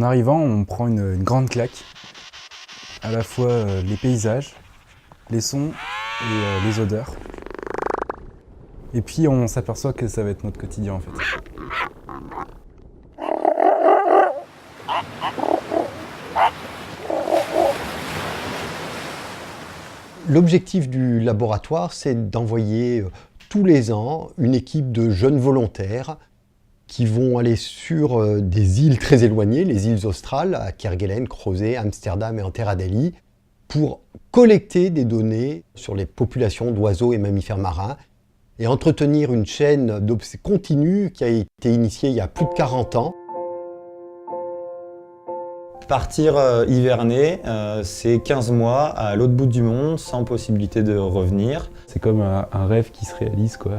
En arrivant, on prend une grande claque. À la fois les paysages, les sons et les odeurs. Et puis on s'aperçoit que ça va être notre quotidien en fait. L'objectif du laboratoire, c'est d'envoyer tous les ans une équipe de jeunes volontaires qui vont aller sur des îles très éloignées, les îles australes, à Kerguelen, Crozet, Amsterdam et Enterra-Delhi, pour collecter des données sur les populations d'oiseaux et mammifères marins et entretenir une chaîne continue qui a été initiée il y a plus de 40 ans. Partir hiverner, c'est 15 mois à l'autre bout du monde, sans possibilité de revenir. C'est comme un rêve qui se réalise, quoi.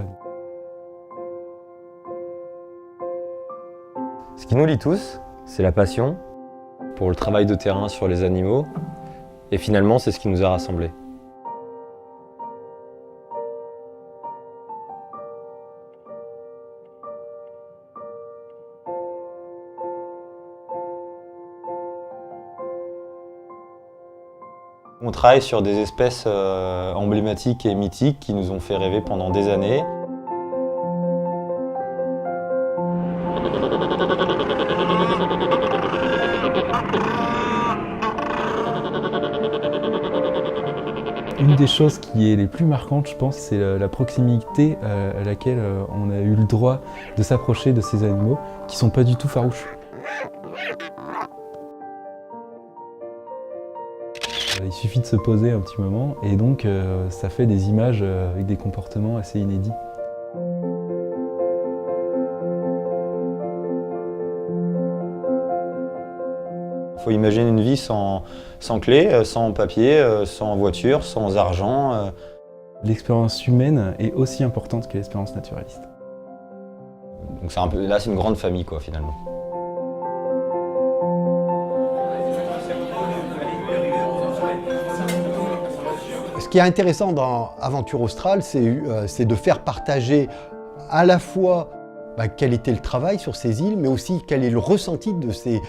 Ce qui nous lie tous, c'est la passion pour le travail de terrain sur les animaux. Et finalement, c'est ce qui nous a rassemblés. On travaille sur des espèces emblématiques et mythiques qui nous ont fait rêver pendant des années. Une des choses qui est les plus marquantes, je pense, c'est la proximité à laquelle on a eu le droit de s'approcher de ces animaux qui sont pas du tout farouches. Il suffit de se poser un petit moment et donc ça fait des images avec des comportements assez inédits. Il faut imaginer une vie sans clé, sans papier, sans voiture, sans argent. L'expérience humaine est aussi importante que l'expérience naturaliste. Donc là, c'est une grande famille, quoi, finalement. Ce qui est intéressant dans Aventure Australe, c'est de faire partager à la fois quel était le travail sur ces îles, mais aussi quel est le ressenti de ces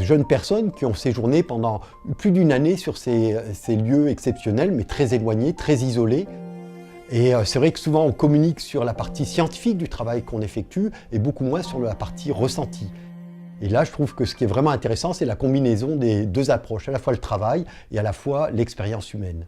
jeunes personnes qui ont séjourné pendant plus d'une année sur ces lieux exceptionnels, mais très éloignés, très isolés. Et c'est vrai que souvent on communique sur la partie scientifique du travail qu'on effectue et beaucoup moins sur la partie ressentie. Et là, je trouve que ce qui est vraiment intéressant, c'est la combinaison des deux approches, à la fois le travail et à la fois l'expérience humaine.